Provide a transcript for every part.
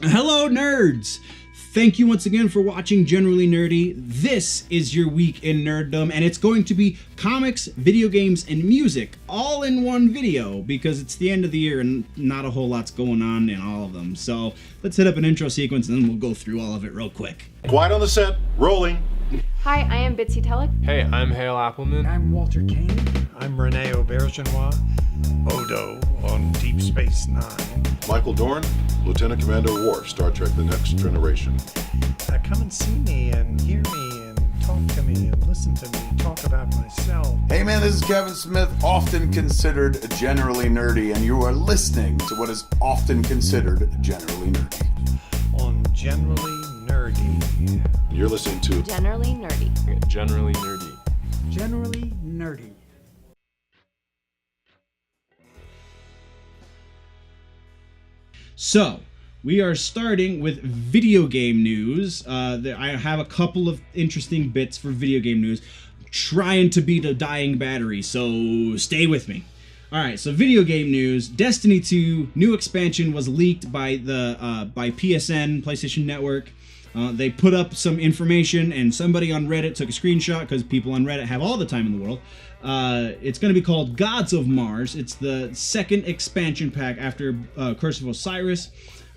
Hello, nerds! Thank you once again for watching Generally Nerdy. This is your week in Nerdom, and it's going to be comics, video games, and music all in one video because it's the end of the year and not a whole lot's going on in all of them. So let's hit up an intro sequence and then we'll go through all of it real quick. Quiet on the set, rolling. Hi, I am Bitsy Telek. Hey, I'm Hale Appleman. I'm Walter Kane. I'm Rene Aubergenois. Odo on Deep Space Nine. Michael Dorn, Lieutenant Commander Worf, Star Trek The Next Generation. Come and see me and hear me and talk to me and listen to me talk about myself. Hey man, this is Kevin Smith, often considered generally nerdy, and you are listening to what is often considered generally nerdy. On Generally Nerdy. You're listening to Generally Nerdy. Generally Nerdy. Generally Nerdy. So, we are starting with video game news. I have a couple of interesting bits for video game news. I'm trying to beat a dying battery, so stay with me. Alright, so video game news. Destiny 2 new expansion was leaked by PSN, PlayStation Network. They put up some information, and somebody on Reddit took a screenshot, because people on Reddit have all the time in the world. It's going to be called Gods of Mars. It's the second expansion pack after Curse of Osiris.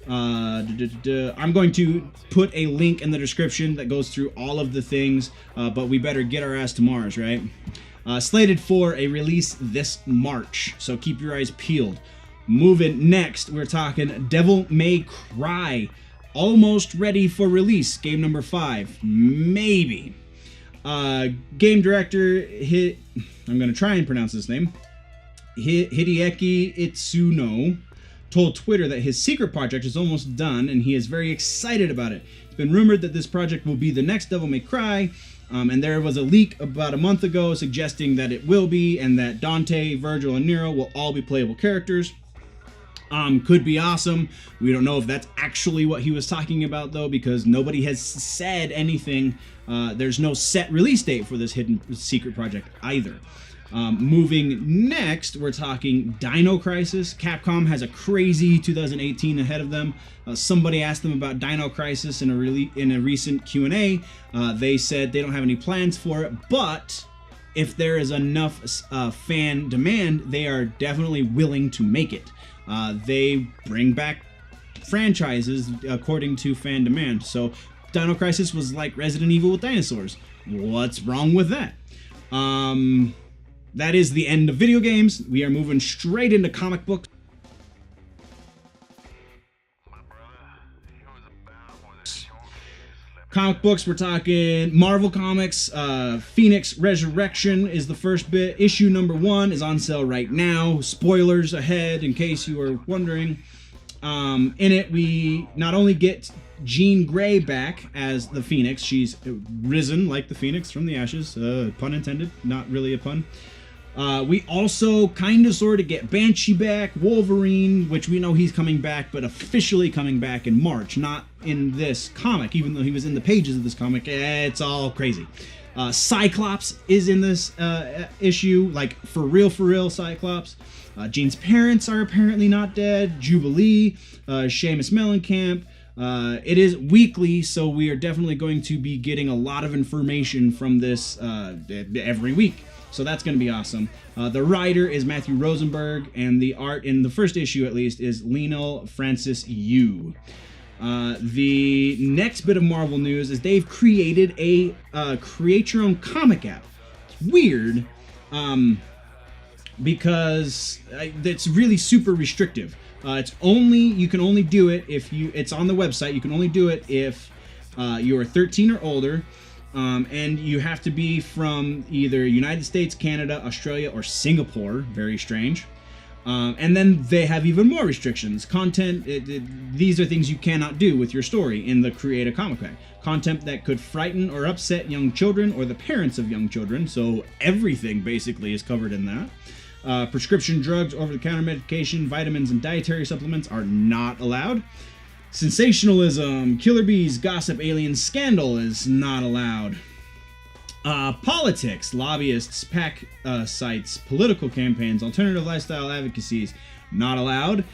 I'm going to put a link in the description that goes through all of the things, but we better get our ass to Mars, right? Slated for a release this March, so keep your eyes peeled. Moving next, we're talking Devil May Cry. Almost ready for release, game number 5. Maybe. Game director, I'm going to try and pronounce his name, Hideaki Itsuno, told Twitter that his secret project is almost done and he is very excited about it. It's been rumored that this project will be the next Devil May Cry, and there was a leak about a month ago suggesting that it will be, and that Dante, Virgil, and Nero will all be playable characters. Could be awesome. We don't know if that's actually what he was talking about, though, because nobody has said anything. There's no set release date for this hidden secret project either. Moving next, we're talking Dino Crisis. Capcom has a crazy 2018 ahead of them. Somebody asked them about Dino Crisis in a recent Q&A. They said they don't have any plans for it, but if there is enough fan demand, they are definitely willing to make it. They bring back franchises according to fan demand. So Dino Crisis was like Resident Evil with dinosaurs. What's wrong with that? That is the end of video games. We are moving straight into comic books. Comic books, we're talking Marvel Comics. Phoenix Resurrection is the first bit. Issue number 1 is on sale right now. Spoilers ahead in case you were wondering. In it, we not only get Jean Grey back as the Phoenix. She's risen like the Phoenix from the ashes. Pun intended, not really a pun. We also kind of sort of get Banshee back, Wolverine, which we know he's coming back, but officially coming back in March, not in this comic, even though he was in the pages of this comic. It's all crazy. Cyclops is in this issue, like for real Cyclops. Jean's parents are apparently not dead. Jubilee, Seamus Mellencamp. It is weekly, so we are definitely going to be getting a lot of information from this every week. So that's going to be awesome. The writer is Matthew Rosenberg, and the art in the first issue, at least, is Lionel Francis Yu. The next bit of Marvel news is they've created a create your own comic app. It's weird, because it's really super restrictive. You can only do it if it's on the website. You can only do it if you're 13 or older. And you have to be from either United States, Canada, Australia, or Singapore. Very strange. And then they have even more restrictions. Content, these are things you cannot do with your story in the Create a Comic Pack. Content that could frighten or upset young children or the parents of young children. So everything basically is covered in that. Prescription drugs, over-the-counter medication, vitamins, and dietary supplements are not allowed. Sensationalism, killer bees, gossip, alien scandal is not allowed. Politics, lobbyists, PAC sites, political campaigns, alternative lifestyle advocacies, not allowed.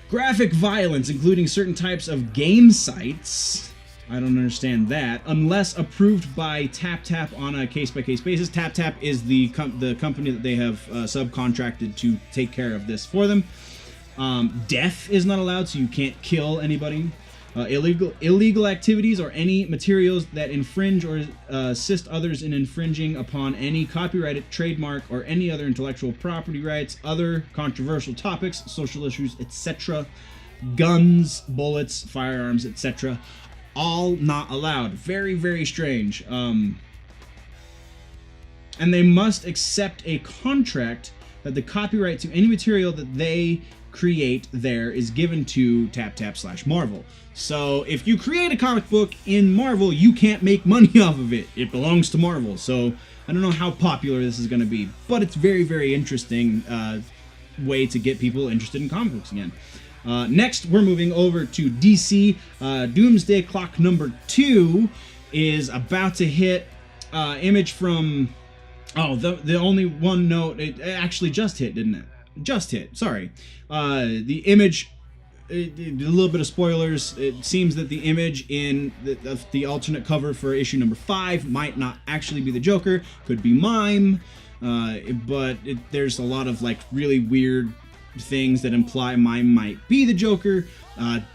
Graphic violence, including certain types of game sites. I don't understand that. Unless approved by TapTap on a case-by-case basis. TapTap is the company that they have subcontracted to take care of this for them. Death is not allowed, so you can't kill anybody. Illegal activities or any materials that infringe or assist others in infringing upon any copyrighted, trademark, or any other intellectual property rights, other controversial topics, social issues, etc. Guns, bullets, firearms, etc. All not allowed. Very, very strange. And they must accept a contract that the copyright to any material that they create there is given to TapTap/Marvel. So if you create a comic book in Marvel, you can't make money off of it. It belongs to Marvel. So I don't know how popular this is going to be, but it's very, very interesting way to get people interested in comic books again. Next, we're moving over to DC. Doomsday Clock number 2 is about to hit. Image from... Oh, the only one note... It actually just hit, didn't it? Just hit, sorry. The image... A little bit of spoilers. It seems that the image in the alternate cover for issue number 5 might not actually be the Joker. Could be MIMO. But there's a lot of like really weird things that imply MIMO might be the Joker.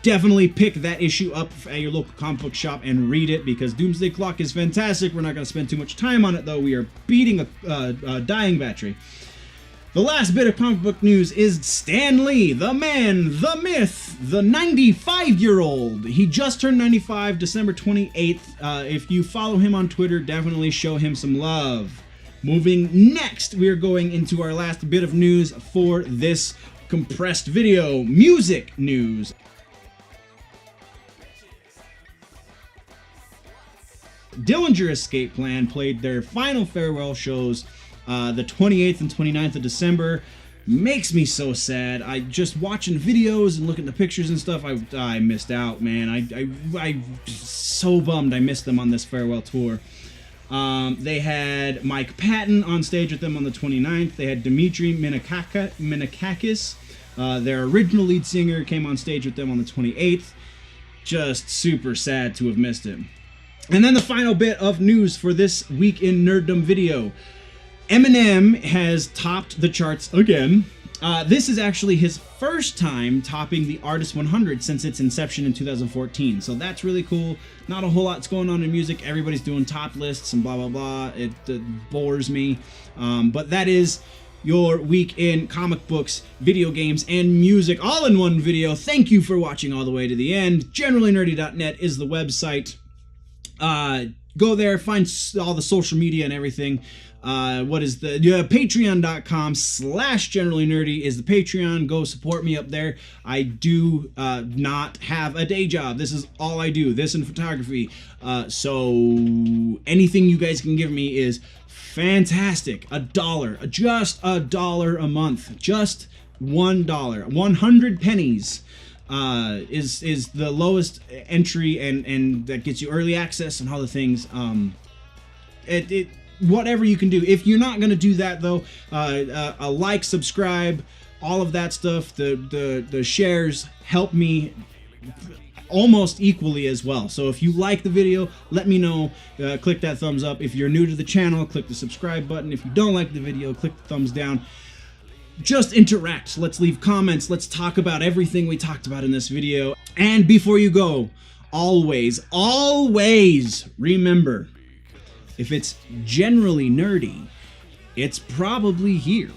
Definitely pick that issue up at your local comic book shop and read it, because Doomsday Clock is fantastic. We're not going to spend too much time on it, though. We are beating a dying battery. The last bit of comic book news is Stan Lee, the man, the myth, the 95-year-old. He just turned 95, December 28th. If you follow him on Twitter, definitely show him some love. Moving next, we are going into our last bit of news for this compressed video. Music news. Dillinger Escape Plan played their final farewell shows the 28th and 29th of December. Makes me so sad. I just watching videos and looking at the pictures and stuff, I missed out, man. I so bummed I missed them on this farewell tour. They had Mike Patton on stage with them on the 29th. They had Dimitri Minakakis, their original lead singer, came on stage with them on the 28th. Just super sad to have missed him. And then the final bit of news for this week in Nerdom video. Eminem has topped the charts again. This is actually his first time topping the Artist 100 since its inception in 2014. So that's really cool. Not a whole lot's going on in music. Everybody's doing top lists and blah, blah, blah. It bores me. But that is your week in comic books, video games, and music all in one video. Thank you for watching all the way to the end. GenerallyNerdy.net is the website. Go there, find all the social media and everything. What is the patreon.com/generallynerdy is the Patreon. Go support me up there. I do not have a day job. This is all I do, this and photography. So anything you guys can give me is fantastic. $1, just $1 a month, just $1, 100 pennies. Is the lowest entry, and that gets you early access and all the things. Whatever you can do. If you're not gonna do that though, a like, subscribe, all of that stuff. The shares help me almost equally as well. So if you like the video, let me know. Click that thumbs up. If you're new to the channel, click the subscribe button. If you don't like the video, click the thumbs down. Just interact. Let's leave comments. Let's talk about everything we talked about in this video. And before you go, always remember, if it's generally nerdy, it's probably here.